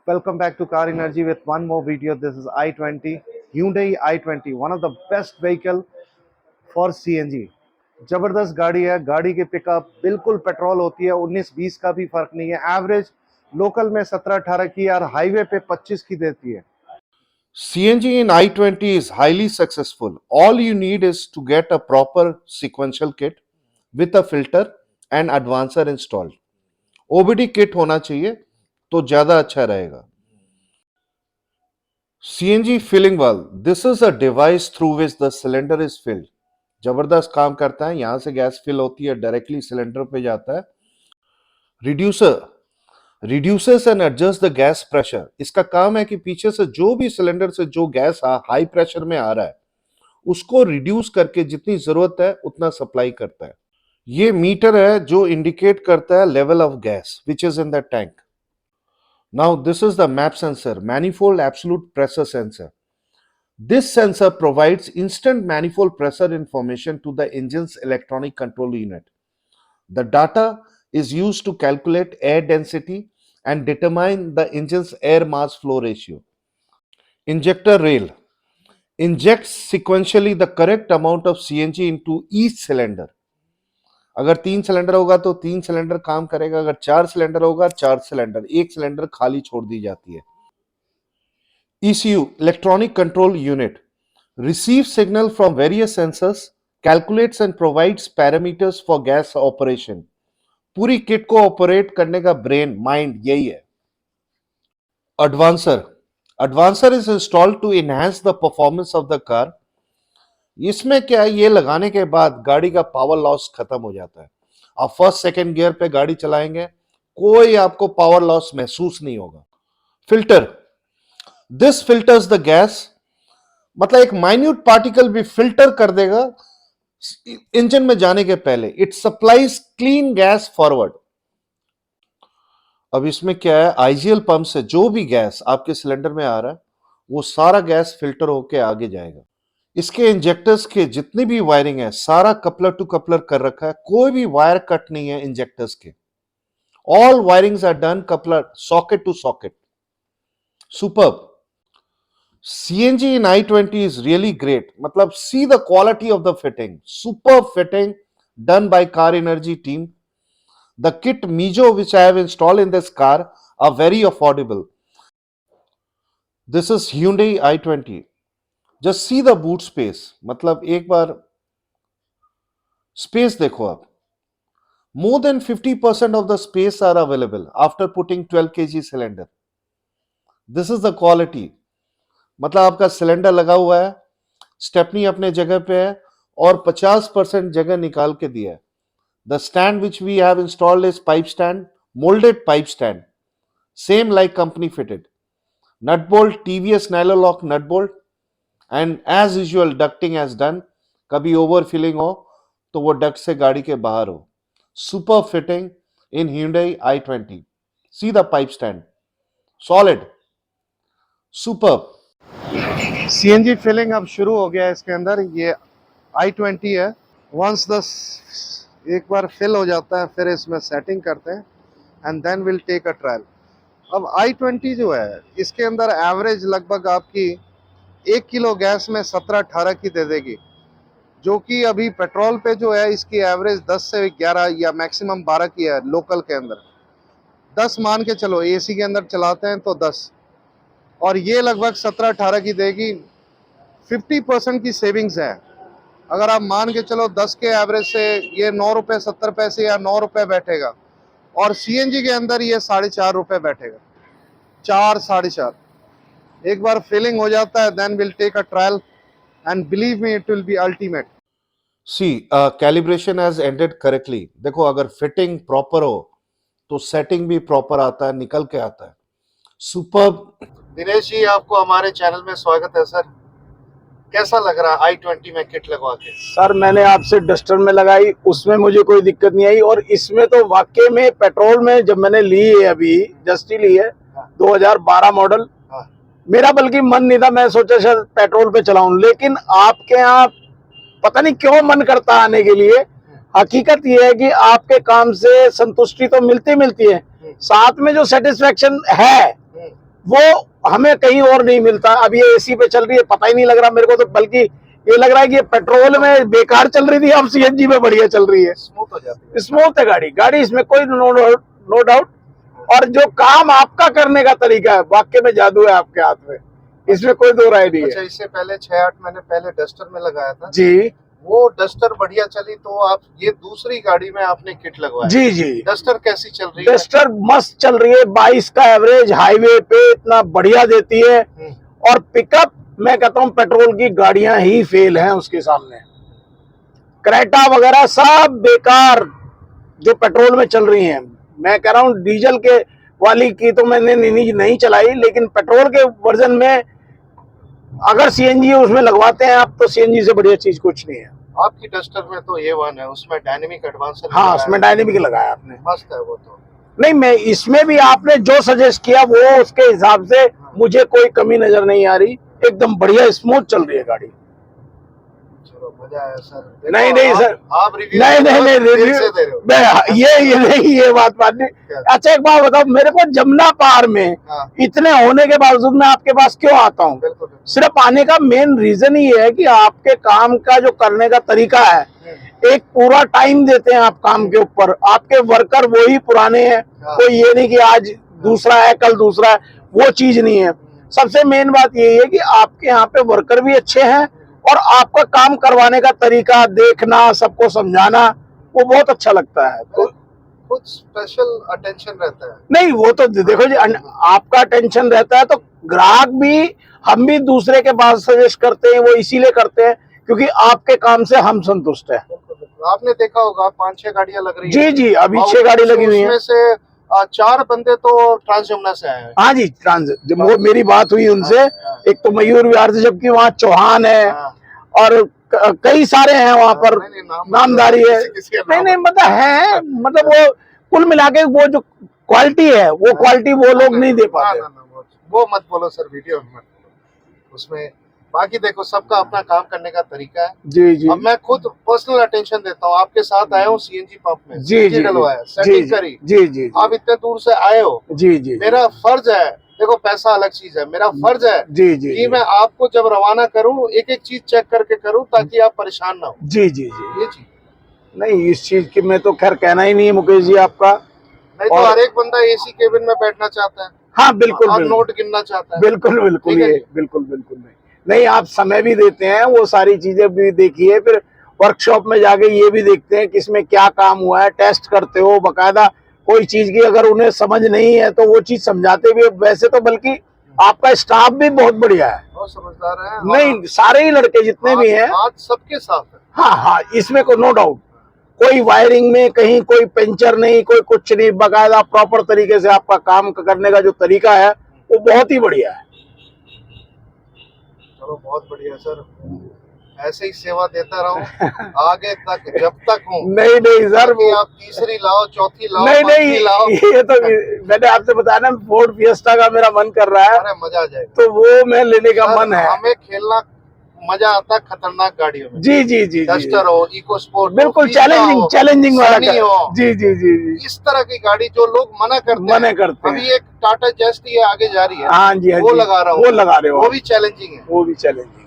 Welcome back to Car Energy with one more video. This is i20, Hyundai i20, one of the best vehicle for CNG. जबरदस्त गाड़ी है, गाड़ी की pickup बिल्कुल petrol होती है, 19-20 का भी फर्क नहीं है। एवरेज लोकल में 17-18 की और हाईवे पे 25 की देती है। CNG in i20 is highly successful. All you need is to get a proper sequential kit with a filter and advancer installed. OBD kit होना चाहिए तो ज्यादा अच्छा रहेगा। CNG filling valve. This is a device through which the cylinder is filled. जबरदस्त काम करता है, यहां से गैस फिल होती है, डायरेक्टली सिलेंडर पे जाता है। Reducer reduces and adjust the gas pressure. इसका काम है कि पीछे से जो भी सिलेंडर से जो गैस हाई प्रेशर में आ रहा है उसको रिड्यूस करके जितनी जरूरत है उतना सप्लाई करता है। ये मीटर है जो इंडिकेट करता है level of gas which is in the tank. Now this is the map sensor, manifold absolute pressure sensor. This sensor provides instant manifold pressure information to the engine's electronic control unit. The data is used to calculate air density and determine the engine's air mass flow ratio. Injector rail injects sequentially the correct amount of CNG into each cylinder. अगर 3 cylinder होगा तो 3 cylinder काम करेगा, अगर 4 cylinder होगा 4 cylinder, एक cylinder खाली छोड़ दी जाती है। ECU, Electronic Control Unit, receives signal from various sensors, calculates and provides parameters for gas operation. पूरी किट को ऑपरेट करने का ब्रेन माइंड यही है। Advancer is installed to enhance the performance of the car. इसमें क्या है, ये लगाने के बाद गाड़ी का पावर लॉस खत्म हो जाता है। आप फर्स्ट सेकंड गियर पे गाड़ी चलाएंगे, कोई आपको पावर लॉस महसूस नहीं होगा। Filter, this filters the gas, मतलब एक माइन्यूट पार्टिकल भी फिल्टर कर देगा इंजन में जाने के पहले। It supplies clean gas forward. अब इसमें क्या है, आईजीएल पंप से जो भी गैस आपके सिलेंडर में आ रहा है वो सारा गैस फिल्टर होके आगे जाएगा। इसके इंजेक्टर्स के जितनी भी वायरिंग है सारा कपलर टू कपलर कर रखा है, कोई भी वायर कट नहीं है इंजेक्टर्स के। All wirings are done coupler socket to socket. Superb. CNG in i20 is really great. मतलब see the quality of the fitting. Superb fitting done by Car Energy team. The kit Mijo which I have installed in this car are very affordable. This is Hyundai i20. Just see the boot space. मतलब एक बार space देखो आप. More than 50% of the space are available after putting 12 kg cylinder. This is the quality. मतलब आपका cylinder लगा हुआ है, stepney अपने जगह पे है और 50% जगह निकाल के दिया है। The stand which we have installed is pipe stand, moulded pipe stand, same like company fitted. Nut bolt TVS nyloc nut bolt and as usual ducting as done. कभी ओवर फिलिंग हो तो वो डक्ट से गाड़ी के बाहर हो। Super fitting in Hyundai i20. See the pipe stand, solid, super. CNG filling अब शुरू हो गया है इसके अंदर। ये i20 है। वंस एक बार फिल हो जाता है फिर इसमें सेटिंग करते हैं and then will take a trial. अब i20 जो है इसके अंदर एवरेज लगभग आपकी 1 किलो गैस में 17-18 की दे देगी, जो कि अभी पेट्रोल पे जो है इसकी एवरेज 10 से 11 या मैक्सिमम 12 की है लोकल के अंदर। 10 मान के चलो, एसी के अंदर चलाते हैं तो 10, और ये लगभग 17-18 की देगी। 50% की सेविंग्स है। अगर आप मान के चलो 10 के एवरेज से ये 9 रुपये 70 पैसे या 9 रुपये बैठेगा, और CNG के अंदर ये 4.5 रुपये बैठेगा, 4-4.5। एक बार फिलिंग हो जाता है then will take a trial and believe me it will be ultimate. See calibration has ended correctly. देखो अगर फिटिंग प्रॉपर हो तो सेटिंग भी प्रॉपर आता है, निकल के आता है। सुपर्ब। दिनेश जी आपको हमारे चैनल में स्वागत है सर। कैसा लग रहा है i20 में किट लगवा के? सर मैंने आपसे डस्टर में लगाई, उसमें मुझे कोई दिक्कत नहीं आई, और इसमें तो वाकई में पेट्रोल में जब मैंने ली है, अभी जस्ट ही ली है, 2012 मॉडल, मेरा बल्कि मन नहीं था, मैं सोचा शायद पेट्रोल पे चलाऊं, लेकिन आपके यहाँ पता नहीं क्यों मन करता आने के लिए। हकीकत ये है कि आपके काम से संतुष्टि तो मिलती है, साथ में जो सेटिस्फेक्शन है वो हमें कहीं और नहीं मिलता। अब ये एसी पे चल रही है, पता ही नहीं लग रहा मेरे को, तो बल्कि ये लग रहा है कि ये पेट्रोल में बेकार चल रही थी, अब सीएनजी में बढ़िया चल रही है, स्मूथ हो जाती है। स्मूथ है गाड़ी इसमें कोई नो डाउट। और जो काम आपका करने का तरीका है, वाकई में जादू है आपके हाथ में, इसमें कोई दो राय नहीं अच्छा, है। इससे पहले 6-8 महीने पहले डस्टर में लगाया था जी वो डस्टर बढ़िया चली, तो आप ये दूसरी गाड़ी में आपने किट लगवाया। जी जी, डस्टर कैसी चल रही है? डस्टर मस्त चल रही है, 22 का एवरेज हाईवे पे इतना बढ़िया देती है। और पिकअप मैं कहता हूँ पेट्रोल की गाड़ियां ही फेल हैं उसके सामने। क्रेटा वगैरह सब बेकार जो पेट्रोल में चल रही हैं। मैं कह रहा हूँ डीजल के वाली की तो मैंने नहीं चलाई, लेकिन पेट्रोल के वर्जन में अगर सीएनजी उसमें लगवाते हैं आप, तो सीएनजी से बढ़िया चीज कुछ नहीं है। आपकी डस्टर में तो A1 है, उसमें डायनेमिक एडवांसर। हाँ, उसमें डायनेमिक लगाया आपने, मस्त है वो तो। नहीं मैं इसमें भी आपने जो सजेस्ट किया वो उसके हिसाब से मुझे कोई कमी नजर नहीं आ रही, एकदम बढ़िया स्मूथ चल रही है गाड़ी। चलो मजा आया सर। नहीं नहीं सर, आप रिव्यू नहीं रिव्यू से दे रहे हो। मैं ये नहीं, ये बात नहीं। अच्छा एक बात बताओ, मेरे को जमुना पार में इतने होने के बावजूद मैं आपके पास क्यों आता हूँ? सिर्फ आने का मेन रीजन ही है कि आपके काम का जो करने का तरीका है, एक पूरा टाइम देते हैं आप काम के ऊपर, आपके वर्कर वही पुराने हैं, कोई ये नहीं कि आज दूसरा है कल दूसरा है, वो चीज नहीं है। सबसे मेन बात यही है कि आपके यहाँ पे वर्कर भी अच्छे हैं और आपका काम करवाने का तरीका, देखना, सबको समझाना, वो बहुत अच्छा लगता है। तो कुछ स्पेशल अटेंशन रहता है। नहीं वो तो देखो जी, आपका अटेंशन रहता है तो ग्राहक भी, हम भी दूसरे के पास सजेस्ट करते हैं, वो इसीलिए करते हैं क्योंकि आपके काम से हम संतुष्ट हैं। आपने देखा होगा 5-6 गाड़ियां लग रही जी है। जी, अभी 6 गाड़ी लगी हुई है, उसमें से 4 बंदे तो ट्रांस जमुना से आए हैं। हाँ जी, ट्रांस, जब वो मेरी बात हुई उनसे, एक तो मयूर विहार से, जबकि वहाँ चौहान है और कई सारे हैं वहाँ पर, नामधारी है। नहीं मतलब है, मतलब वो कुल मिला के वो जो क्वालिटी है, वो क्वालिटी वो लोग नहीं दे पाते। वो मत बोलो सर, वीडियो मत बोलो उसमें। बाकी देखो, सबका अपना काम करने का तरीका है। जी जी, अब मैं खुद पर्सनल अटेंशन देता हूँ, आपके साथ आया हूँ सीएनजी पंप में, जी जी, डलवाया, सेटिंग करी। जी जी, आप इतने दूर से आए हो, जी जी, मेरा फर्ज है, देखो पैसा अलग चीज है, मेरा फर्ज है जी जी कि मैं आपको जब रवाना करूँ एक एक चीज चेक करके करूँ ताकि आप परेशान ना हो। जी जी जी, ये चीज नहीं इस चीज की मैं तो खैर कहना ही नहीं है मुकेश जी आपका। नहीं तो हर एक बंदा एसी केबिन में बैठना चाहता है, हाँ बिल्कुल, और नोट गिनना चाहता है। बिल्कुल बिल्कुल, ये बिल्कुल बिल्कुल नहीं, आप समय भी देते हैं, वो सारी चीजें भी देखिए, फिर वर्कशॉप में जाके ये भी देखते हैं कि इसमें क्या काम हुआ है, टेस्ट करते हो बकायदा। कोई चीज की अगर उन्हें समझ नहीं है तो वो चीज समझाते भी। वैसे तो बल्कि आपका स्टाफ भी बहुत बढ़िया है, बहुत समझदार है। नहीं सारे ही लड़के जितने भी हैं, आज सबके साथ है। हाँ हाँ, इसमें को नो डाउट, कोई वायरिंग में कहीं कोई पंचर नहीं, कोई कुछ नहीं, बकायदा प्रॉपर तरीके से आपका काम करने का जो तरीका है वो बहुत ही बढ़िया है। चलो बहुत बढ़िया सर, ऐसे ही सेवा देता रहूं आगे तक, जब तक हूँ। नहीं सर, कि आप तीसरी लाओ, चौथी लाओ, नहीं लाओ। ये तो मैंने आपसे बताया ना, फोर्ड फिएस्टा का मेरा मन कर रहा है। अरे मजा आ जाएगा, तो वो मैं लेने का मन है। हमें खेलना मजा आता है खतरनाक गाड़ियों में। जी जी जी, डस्टर हो, इको स्पोर्ट, बिल्कुल चैलेंजिंग वाला। जी जी जी, इस तरह की गाड़ी जो लोग मना करते हैं। अभी एक टाटा जेस्ट ये आगे जा रही है, हाँ जी, वो लगा रहा हूँ, वो लगा रहे हो, वो भी चैलेंजिंग है, वो भी चैलेंजिंग है।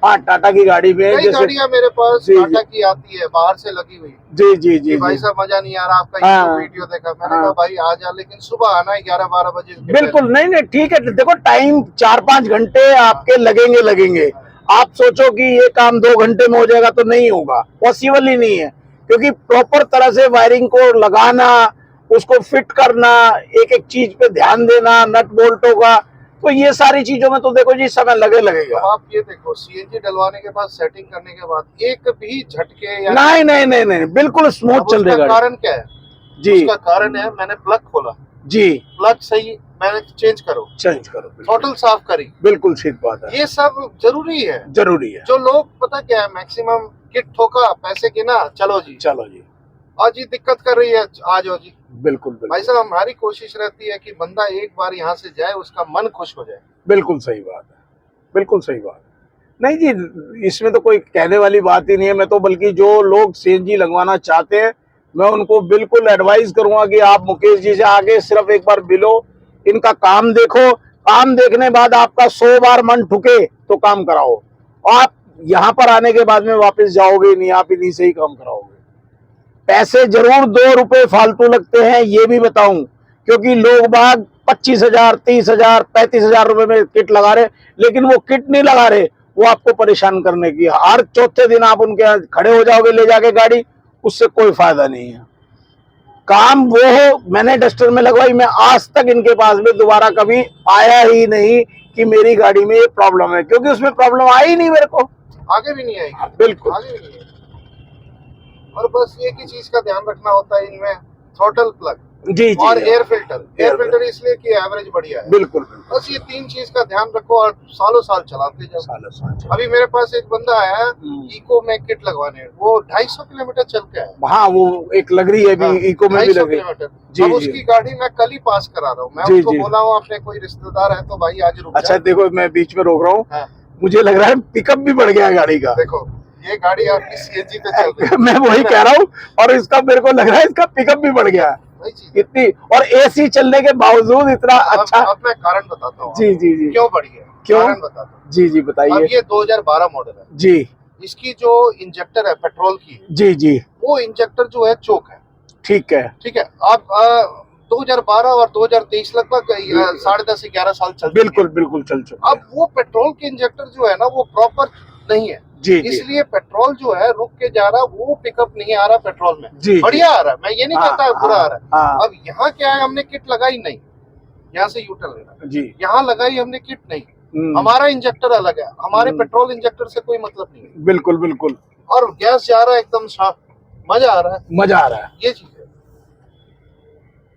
हाँ, टाटा की गाड़ी में कई गाड़ियां मेरे पास टाटा की आती है बाहर से लगी हुई। जी जी जी, भाई साहब मजा नहीं आ रहा, आपका वीडियो देखा, मैंने कहा भाई आ जा, लेकिन सुबह आना है 11-12 बजे। बिल्कुल, नहीं ठीक है, देखो टाइम 4-5 घंटे आपके लगेंगे। आप सोचो कि ये काम 2 घंटे में हो जाएगा तो नहीं होगा, पॉसिबल ही नहीं है, क्योंकि प्रॉपर तरह से वायरिंग को लगाना, उसको फिट करना, एक एक चीज पे ध्यान देना, नट बोल्टों का, तो ये सारी चीजों में तो देखो जी समय लगेगा। आप ये देखो, सीएनजी डलवाने के बाद, सेटिंग करने के बाद एक भी झटके या नहीं, बिल्कुल स्मूथ चल रही है। कारण क्या है जी? उसका कारण है मैंने प्लग खोला जी, प्लग सही मैंने चेंज करो, टोटल साफ करी, बिल्कुल ठीक बात है। ये सब जरूरी है। जो लोग पता क्या है, मैक्सिमम किट ठोका, पैसे गिना, चलो जी आज ये दिक्कत कर रही है, आ जाओ जी। बिल्कुल भाई साहब, हमारी कोशिश रहती है कि बंदा एक बार यहाँ से जाए, उसका मन खुश हो जाए। बिल्कुल सही बात है, बिल्कुल सही बात है। नहीं जी, इसमें तो कोई कहने वाली बात ही नहीं है। मैं तो बल्कि जो लोग सीएनजी लगवाना चाहते हैं, मैं उनको बिल्कुल एडवाइस करूंगा कि आप मुकेश जी से आगे सिर्फ एक बार मिलो, इनका काम देखो, काम देखने बाद आपका 100 बार मन ठुके तो काम कराओ। आप यहाँ पर आने के बाद में वापस जाओगे नहीं, आप इन्हीं से ही काम कराओगे। पैसे जरूर 2 रुपए फालतू लगते हैं, ये भी बताऊं, क्योंकि लोग बाग 25,000, 30,000, 35,000 रुपए में किट लगा रहे, लेकिन वो किट नहीं लगा रहे, वो आपको परेशान करने की। हर चौथे दिन आप उनके यहाँ खड़े हो जाओगे ले जाके गाड़ी, उससे कोई फायदा नहीं है। काम वो हो, मैंने डस्टर में लगवाई, मैं आज तक इनके पास में दोबारा कभी आया ही नहीं कि मेरी गाड़ी में ये प्रॉब्लम है, क्योंकि उसमें प्रॉब्लम आई ही नहीं मेरे को, आगे भी नहीं आएगी, बिल्कुल आगे भी नहीं आएगी। और बस एक ही चीज का ध्यान रखना होता है इनमें, थ्रोटल प्लग जी जी और एयर फिल्टर इसलिए कि एवरेज बढ़िया है। बिल्कुल बस ये 3 चीज का ध्यान रखो और सालों साल चलाते जाओ। बिल्कुल। अभी मेरे पास एक बंदा आया इको में किट लगवाने, वो 250 किलोमीटर चल के आया। हाँ, वो एक लग रही है अभी, हाँ, इको में भी 250 लगी किलोमीटर। जी, अब जी। उसकी गाड़ी मैं कल ही पास करा रहा हूँ। मैं जी, उसको जी। बोला हूँ अपने कोई रिश्तेदार है तो भाई आज रुक अच्छा जा। देखो, मैं बीच में रोक रहा हूँ, हाँ, मुझे लग रहा है पिकअप भी बढ़ गया गाड़ी का। देखो ये गाड़ी आपकी सीएनजी पे चल रही है। मैं वही कह रहा हूँ, और इसका मेरे को लग रहा है इसका पिकअप भी बढ़ गया वही चीज है। इतनी, और एसी चलने के बावजूद इतना अच्छा। अब मैं कारण बताता हूँ जी जी जी, क्यों बढ़ी है, क्यों? कारण बताता हूँ। जी जी अब बताइए। ये 2012 मॉडल है, जी इसकी जो इंजेक्टर है पेट्रोल की, जी जी, वो इंजेक्टर जो है चोक है। ठीक है। ठीक है, आप 2012 और 2023 लगभग 10.5 11 साल चल चुके बिल्कुल हैं। बिल्कुल चल चुका अब वो पेट्रोल के इंजेक्टर जो है ना वो प्रॉपर नहीं है, जी जी इसलिए पेट्रोल जो है रुक के जा रहा, वो पिकअप नहीं आ रहा पेट्रोल में। जी, बढ़िया आ रहा है, मैं ये नहीं हाँ, कहता बुरा आ रहा है। हाँ, अब यहाँ क्या है, हमने किट लगाई नहीं, यहाँ से यूटर्न लेना, जी। यहाँ लगाई हमने किट नहीं, हमारा इंजेक्टर अलग है, हमारे पेट्रोल इंजेक्टर से कोई मतलब नहीं है। बिल्कुल बिल्कुल, और गैस जा रहा है एकदम साफ, मजा आ रहा है, मजा आ रहा है। ये चीज है।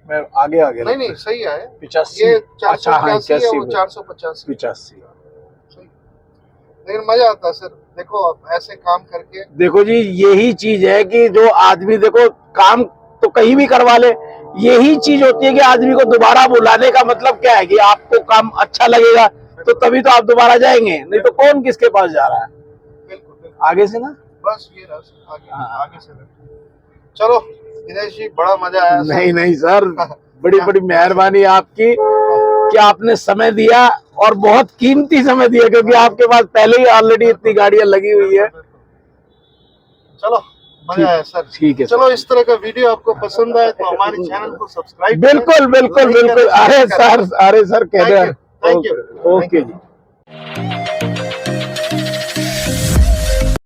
मैं आगे नहीं नहीं सही है, 85, ये अच्छा हाँ 485 है, वो 81, 485 85। लेकिन मजा आता है सर। देखो अब ऐसे काम करके, देखो जी, यही चीज है कि जो आदमी देखो काम तो कहीं भी करवा ले, यही चीज होती है कि आदमी को दोबारा बुलाने का मतलब क्या है कि आपको काम अच्छा लगेगा तो तभी तो आप दोबारा जाएंगे, नहीं तो कौन किसके पास जा रहा है। बिल्कुल बिल्कुल आगे से ना, बस ये रहा सर, आगे हाँ। आगे से चलो दिनेश जी, बड़ा मजा आया सर। नहीं नहीं सर, बड़ी बड़ी मेहरबानी आपकी कि आपने समय दिया, और बहुत कीमती समय दिया, क्योंकि आपके पास पहले ही ऑलरेडी इतनी गाड़ियां लगी हुई है। चलो मजा आया सर। ठीक है चलो इस तरह का वीडियो आपको पसंद आए तो हमारे चैनल को सब्सक्राइब बिल्कुल बिल्कुल बिल्कुल। अरे सर, अरे सर कह रहे हैं। Thank you okay ji.